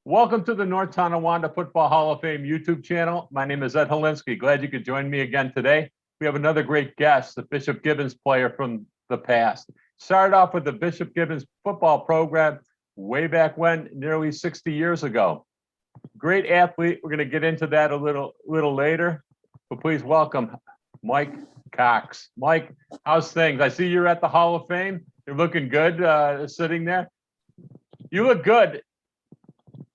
Welcome to the North Tonawanda Football Hall of Fame YouTube channel. My name is Ed Helinski. Glad you could join me again today. We have another great guest, the Bishop Gibbons player from the past. Started off with the Bishop Gibbons football program way back when, nearly 60 years ago. Great athlete. We're going to get into that a little later, but please welcome Mike Cox. Mike, how's things? I see you're at the Hall of Fame. You're looking good sitting there. You look good.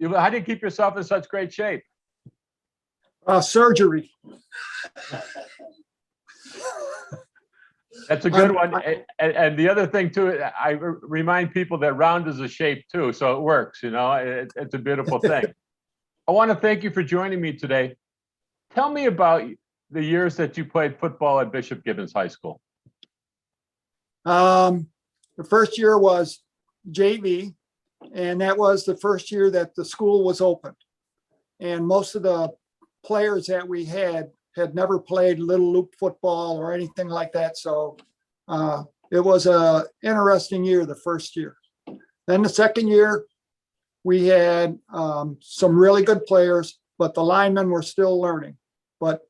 How do you keep yourself in such great shape? Surgery. That's a good one. And the other thing too, I remind people that round is a shape too, so it works. You know, it's a beautiful thing. I want to thank you for joining me today. Tell me about the years that you played football at Bishop Gibbons High School. The first year was JV, and that was the first year that the school was open. And most of the players that we had never played little loop football or anything like that. So it was a interesting year, the first year. Then the second year, we had some really good players, but the linemen were still learning. But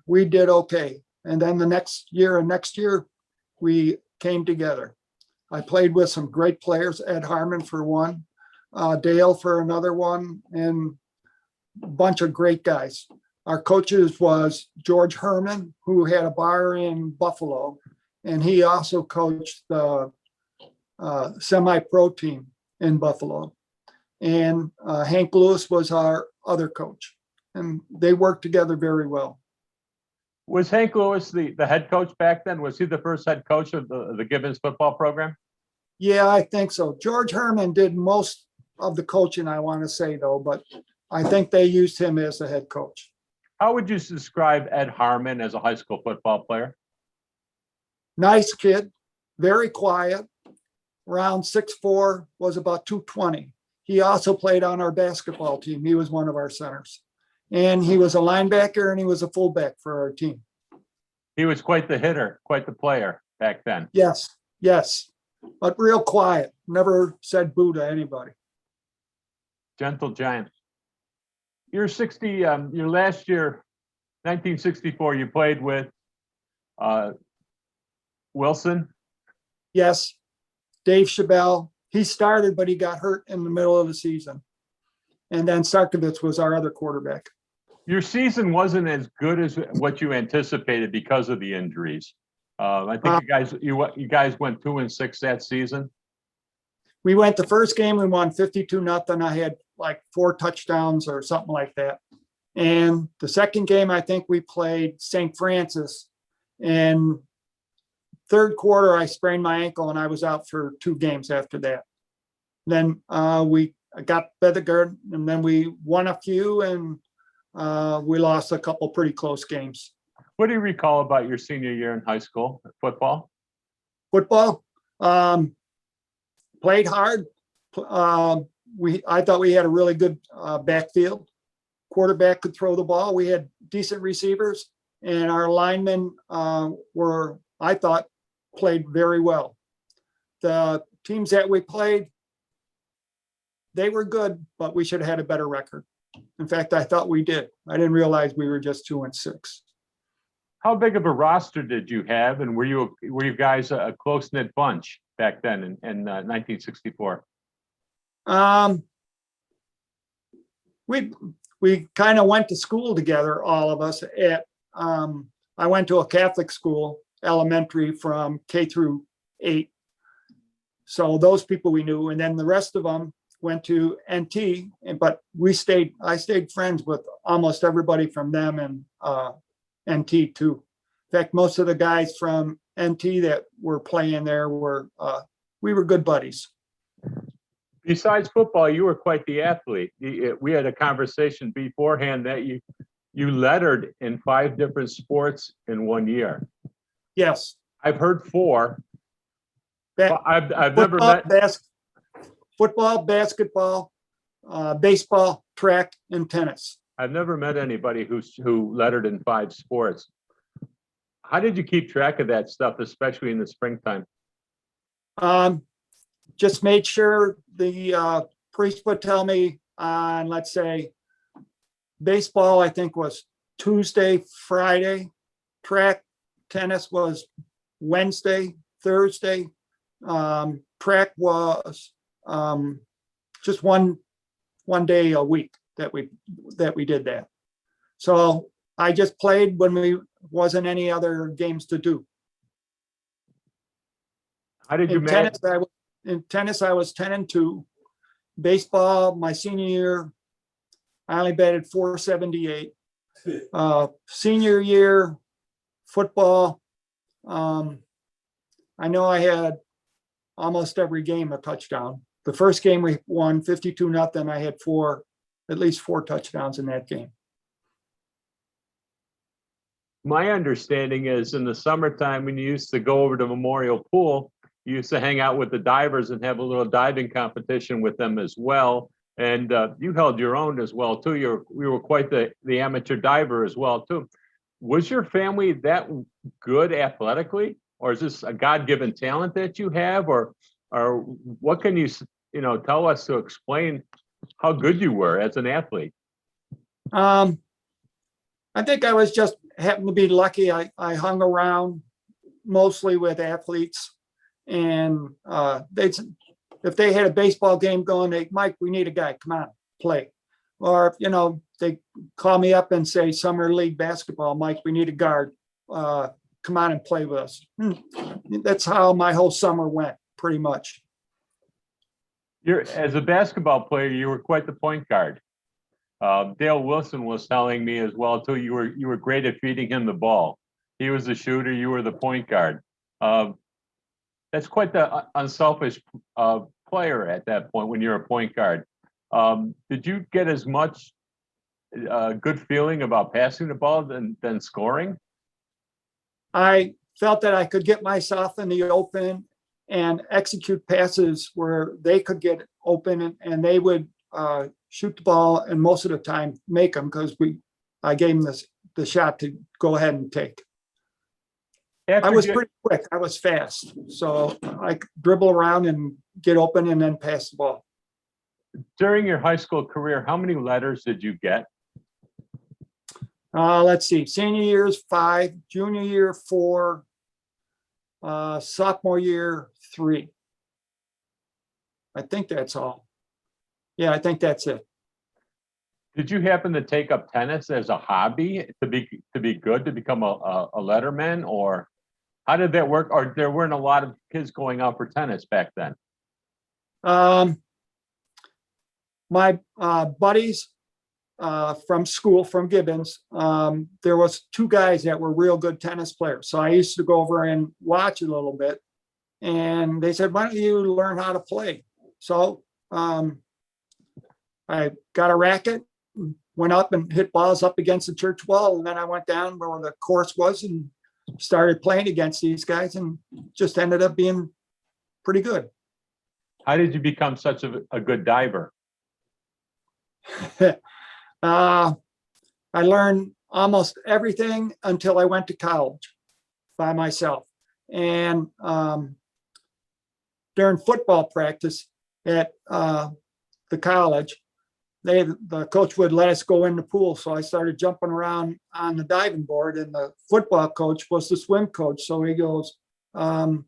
we did okay. And then the next year and next year, we came together. I played with some great players, Ed Harmon for one, Dale for another one, and a bunch of great guys. Our coaches was George Herman, who had a bar in Buffalo, and he also coached the semi-pro team in Buffalo. And Hank Lewis was our other coach, and they worked together very well. Was Hank Lewis the head coach back then? Was he the first head coach of the Gibbons football program? Yeah, I think so. George Herman did most of the coaching, I want to say, though, but I think they used him as the head coach. How would you describe Ed Harmon as a high school football player? Nice kid, very quiet, around 6'4", was about 220. He also played on our basketball team. He was one of our centers. And he was a linebacker and he was a fullback for our team. He was quite the hitter, quite the player back then. Yes, but real quiet. Never said boo to anybody. Gentle giant. Your last year, 1964, you played with Wilson? Yes, Dave Chabelle. He started, but he got hurt in the middle of the season. And then Sarkovitz was our other quarterback. Your season wasn't as good as what you anticipated because of the injuries. I think you guys went 2-6 that season. We went the first game, we won 52-0. I had like 4 touchdowns or something like that. And the second game, I think we played St. Francis. And third quarter, I sprained my ankle and I was out for 2 games after that. Then we got better, and then we won a few, and we lost a couple pretty close games. What do you recall about your senior year in high school football? Played hard. I thought we had a really good backfield. Quarterback could throw the ball. We had decent receivers, and our linemen I thought, played very well. The teams that we played, they were good, but we should have had a better record. In fact, I thought we did. I didn't realize we were just 2-6. How big of a roster did you have, and were you guys a close-knit bunch back then in 1964? We kind of went to school together, all of us. I went to a Catholic school, elementary, from K through 8. So those people we knew, and then the rest of them went to NT. But I stayed friends with almost everybody from them and NT too. In fact, most of the guys from NT that were playing there we were good buddies. Besides football, you were quite the athlete. We had a conversation beforehand that you lettered in 5 different sports in 1 year. Yes. I've heard 4. I've never met football, basketball, baseball, track, and tennis. I've never met anybody who lettered in 5 sports. How did you keep track of that stuff, especially in the springtime? Just made sure the priest would tell me on, let's say, baseball, I think was Tuesday, Friday. Track, tennis was Wednesday, Thursday. Track was just one day a week that we did that. So I just played when we wasn't any other games to do. How did you manage? In tennis, I was 10-2. Baseball, my senior year, I only batted .478. Senior year, football, I know I had almost every game a touchdown. The first game we won 52-0. I had at least four touchdowns in that game. My understanding is in the summertime, when you used to go over to Memorial Pool, you used to hang out with the divers and have a little diving competition with them as well. And you held your own as well, too. You were quite the amateur diver as well, too. Was your family that good athletically? Or is this a God-given talent that you have? Or what can you tell us to explain how good you were as an athlete? I think I was just happened to be lucky. I hung around mostly with athletes, and if they had a baseball game going, Mike, we need a guy, come on, play. Or they call me up and say summer league basketball, Mike, we need a guard, come on and play with us. That's how my whole summer went, pretty much. As a basketball player, you were quite the point guard. Dale Wilson was telling me as well too. You were great at feeding him the ball. He was the shooter. You were the point guard. That's quite the unselfish player at that point when you're a point guard. Did you get as much good feeling about passing the ball than scoring? I felt that I could get myself in the open and execute passes where they could get open and they would shoot the ball, and most of the time make them because I gave them the shot to go ahead and take. I was pretty quick. I was fast. So I could dribble around and get open and then pass the ball. During your high school career, how many letters did you get? Let's see. Senior year is 5, junior year 4, sophomore year 3. I think that's all. Yeah, I think that's it. Did you happen to take up tennis as a hobby to be good, to become a letterman, or how did that work? Or there weren't a lot of kids going out for tennis back then? My buddies from school, from Gibbons, there was 2 guys that were real good tennis players. So I used to go over and watch a little bit, and they said, why don't you learn how to play? So I got a racket, went up and hit balls up against the church wall. And then I went down where the course was and started playing against these guys and just ended up being pretty good. How did you become such a good diver? I learned almost everything until I went to college by myself. And during football practice at the college, the coach would let us go in the pool. So I started jumping around on the diving board, and the football coach was the swim coach. So he goes, I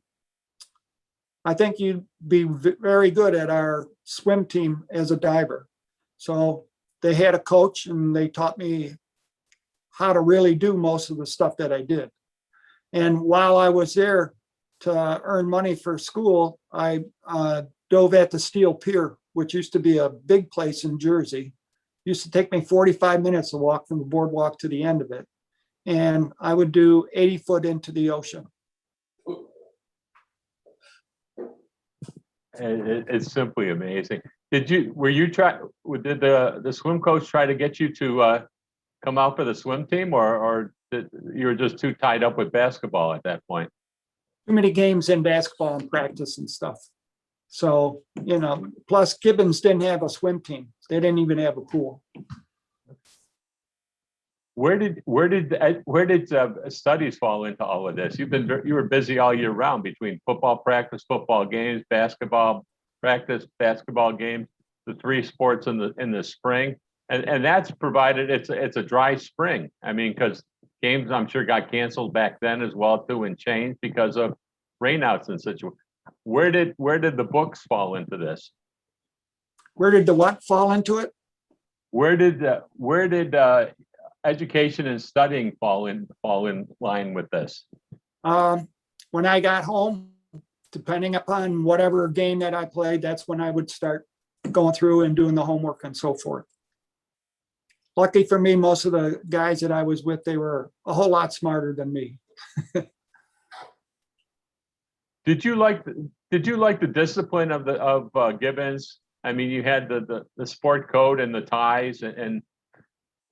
think you'd be very good at our swim team as a diver. So they had a coach, and they taught me how to really do most of the stuff that I did. And while I was there to earn money for school, I dove at the Steel Pier, which used to be a big place in Jersey. It used to take me 45 minutes to walk from the boardwalk to the end of it. And I would do 80 foot into the ocean. It's simply amazing. Did the swim coach try to get you to come out for the swim team, or you were just too tied up with basketball at that point? Too many games in basketball and practice and stuff. So, plus Gibbons didn't have a swim team. They didn't even have a pool. Where did studies fall into all of this? You were busy all year round between football practice, football games, basketball practice, basketball games. the three sports in the spring, and that's provided it's a dry spring. I mean, because games I'm sure got canceled back then as well too, and changed because of rainouts and such. Where did the books fall into this? Where did the what fall into it? Where did education and studying fall in line with this? When I got home, depending upon whatever game that I played, that's when I would start going through and doing the homework and so forth. Lucky for me, most of the guys that I was with, they were a whole lot smarter than me. Did you like the discipline of Gibbons? I mean, you had the sport code and the ties, and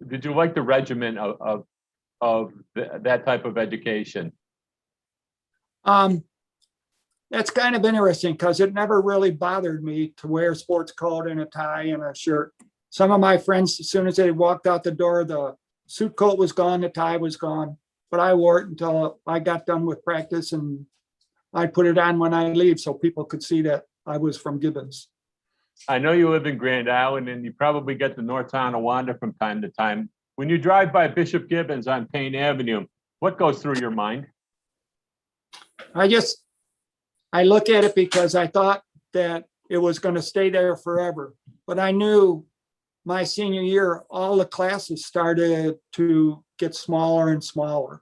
did you like the regimen of that type of education? That's kind of interesting because it never really bothered me to wear sports coat and a tie and a shirt. Some of my friends, as soon as they walked out the door, the suit coat was gone, the tie was gone, but I wore it until I got done with practice, and I put it on when I leave so people could see that I was from Gibbons. I know you live in Grand Island and you probably get to North Tonawanda from time to time. When you drive by Bishop Gibbons on Payne Avenue, what goes through your mind? I look at it because I thought that it was going to stay there forever, but I knew my senior year, all the classes started to get smaller and smaller.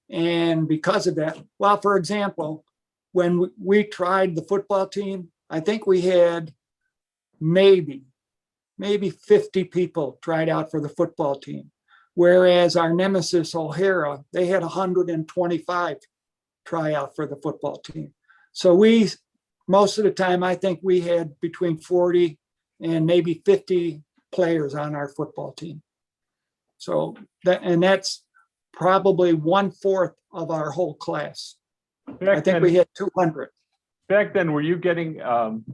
And because of that, well, for example, when we tried the football team, I think we had maybe 50 people tried out for the football team. Whereas our nemesis O'Hara, they had 125 try out for the football team. So most of the time, I think we had between 40 and maybe 50 players on our football team. So that's probably 1/4 of our whole class. I think we had 200. Back then, were you getting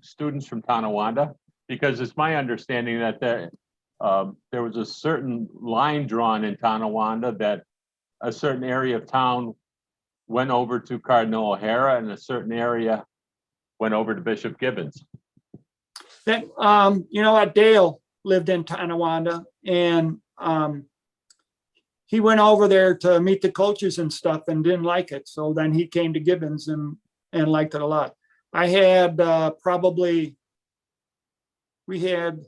students from Tonawanda? Because it's my understanding that there was a certain line drawn in Tonawanda that a certain area of town went over to Cardinal O'Hara and a certain area went over to Bishop Gibbons. That Dale lived in Tonawanda, and he went over there to meet the coaches and stuff and didn't like it. So then he came to Gibbons and liked it a lot. I had we had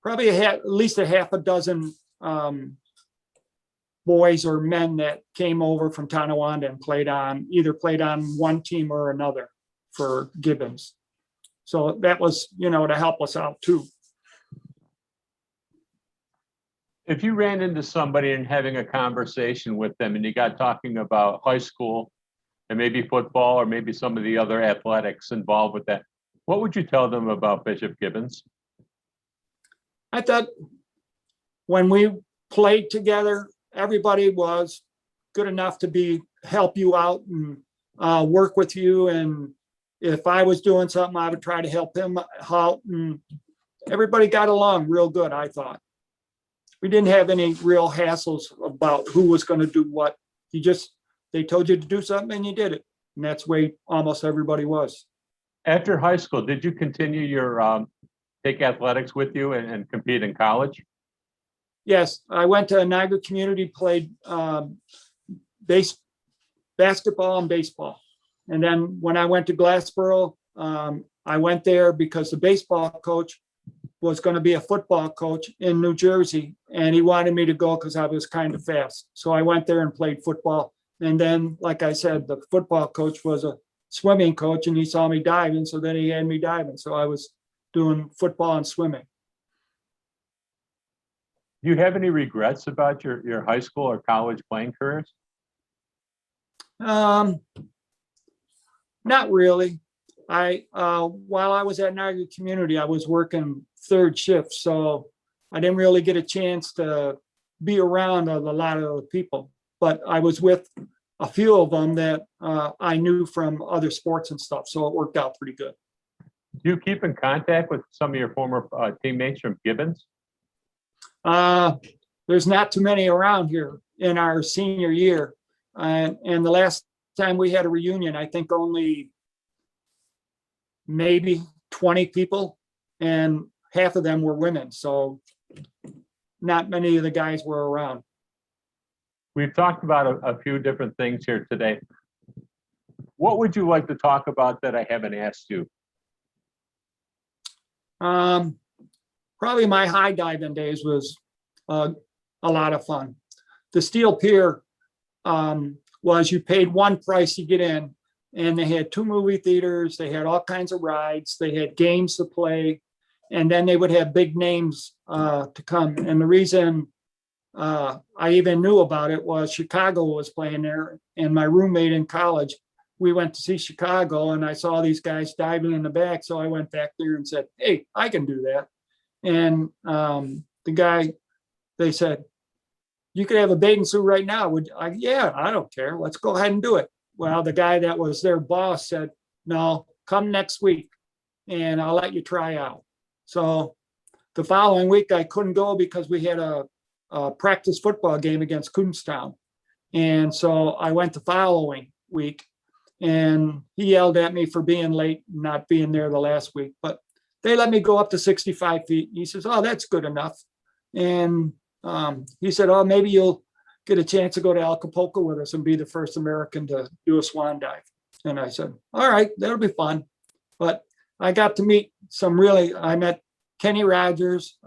at least a half a dozen boys or men that came over from Tonawanda and either played on one team or another for Gibbons. So that was, to help us out too. If you ran into somebody and having a conversation with them and you got talking about high school and maybe football or maybe some of the other athletics involved with that, what would you tell them about Bishop Gibbons? I thought when we played together, everybody was good enough to help you out and work with you. And if I was doing something, I would try to help him out. And everybody got along real good, I thought. We didn't have any real hassles about who was going to do what. They told you to do something and you did it. And that's the way almost everybody was. After high school, did you continue your take athletics with you and compete in college? Yes, I went to Niagara Community, played basketball and baseball. And then when I went to Glassboro, I went there because the baseball coach was going to be a football coach in New Jersey, and he wanted me to go because I was kind of fast. So I went there and played football. And then, like I said, the football coach was a swimming coach, and he saw me diving, so then he had me diving. So I was doing football and swimming. Do you have any regrets about your high school or college playing careers? Not really. While I was at Niagara Community, I was working third shift, so I didn't really get a chance to be around a lot of the people. But I was with a few of them that I knew from other sports and stuff, so it worked out pretty good. Do you keep in contact with some of your former teammates from Gibbons? There's not too many around here in our senior year. And the last time we had a reunion, I think only maybe 20 people and half of them were women. So not many of the guys were around. We've talked about a few different things here today. What would you like to talk about that I haven't asked you? Probably my high diving days was a lot of fun. The Steel Pier was you paid one price to get in, and they had 2 movie theaters. They had all kinds of rides. They had games to play, and then they would have big names to come. And the reason I even knew about it was Chicago was playing there, and my roommate in college, we went to see Chicago, and I saw these guys diving in the back. So I went back there and said, hey, I can do that. And the guy, they said, you could have a bathing suit right now. Yeah, I don't care. Let's go ahead and do it. Well, the guy that was their boss said, no, come next week and I'll let you try out. So the following week I couldn't go because we had a practice football game against Kuhnstown. And so I went the following week, and he yelled at me for being late, not being there the last week, but they let me go up to 65 feet. He says, oh, that's good enough. And he said, oh, maybe you'll get a chance to go to Acapulco with us and be the first American to do a swan dive. And I said, all right, that'll be fun. But I got to meet I met Kenny Rogers,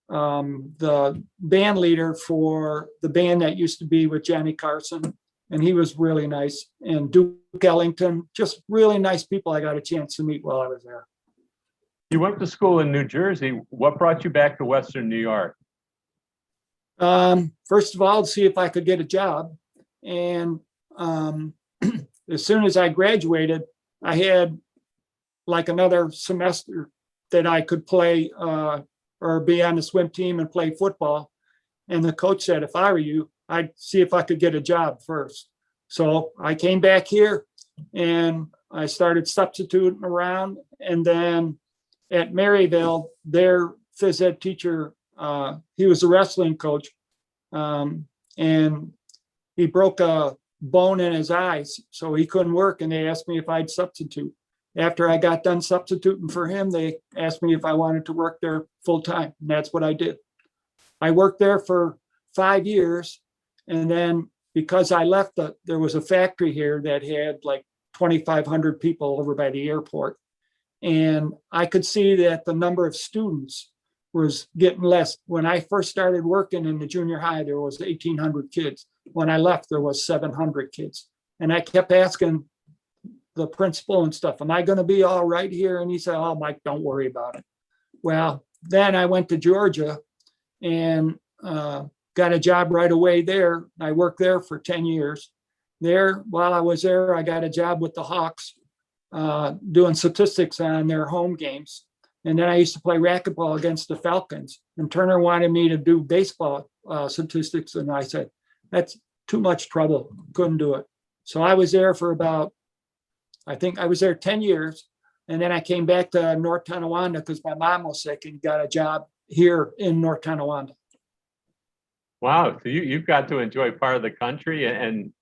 the band leader for the band that used to be with Johnny Carson. And he was really nice. And Duke Ellington, just really nice people I got a chance to meet while I was there. You went to school in New Jersey. What brought you back to Western New York? First of all, to see if I could get a job. And as soon as I graduated, I had like another semester that I could play or be on the swim team and play football. And the coach said, if I were you, I'd see if I could get a job first. So I came back here and I started substituting around. And then at Maryville, their phys ed teacher, he was a wrestling coach, and he broke a bone in his eyes, so he couldn't work. And they asked me if I'd substitute. After I got done substituting for him, they asked me if I wanted to work there full time. And that's what I did. I worked there for 5 years. And then because I left, there was a factory here that had like 2,500 people over by the airport. And I could see that the number of students was getting less. When I first started working in the junior high, there was 1,800 kids. When I left, there was 700 kids. And I kept asking the principal and stuff, am I going to be all right here? And he said, oh, Mike, don't worry about it. Well, then I went to Georgia and got a job right away there. I worked there for 10 years. While I was there, I got a job with the Hawks, doing statistics on their home games. And then I used to play racquetball against the Falcons. And Turner wanted me to do baseball statistics. And I said, that's too much trouble. Couldn't do it. So I was there for I think I was there 10 years. And then I came back to North Tonawanda because my mom was sick and got a job here in North Tonawanda. Wow. So you've got to enjoy part of the country and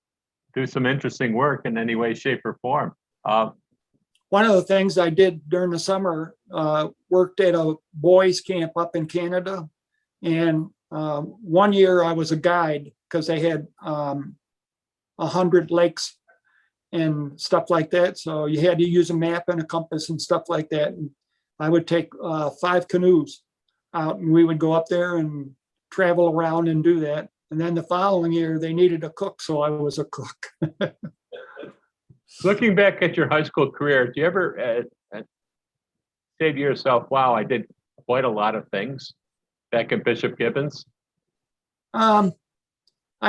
do some interesting work in any way, shape, or form. One of the things I did during the summer, worked at a boys camp up in Canada. And 1 year I was a guide because they had 100 lakes and stuff like that. So you had to use a map and a compass and stuff like that. And I would take 5 canoes out and we would go up there and travel around and do that. And then the following year they needed a cook. So I was a cook. Looking back at your high school career, do you ever say to yourself, wow, I did quite a lot of things back in Bishop Gibbons? I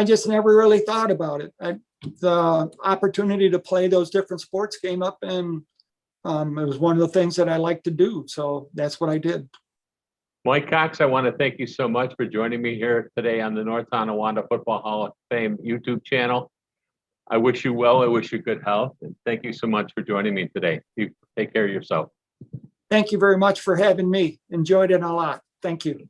just never really thought about it. The opportunity to play those different sports came up and it was one of the things that I like to do. So that's what I did. Mike Cox, I want to thank you so much for joining me here today on the North Tonawanda Football Hall of Fame YouTube channel. I wish you well. I wish you good health. And thank you so much for joining me today. You take care of yourself. Thank you very much for having me. Enjoyed it a lot. Thank you.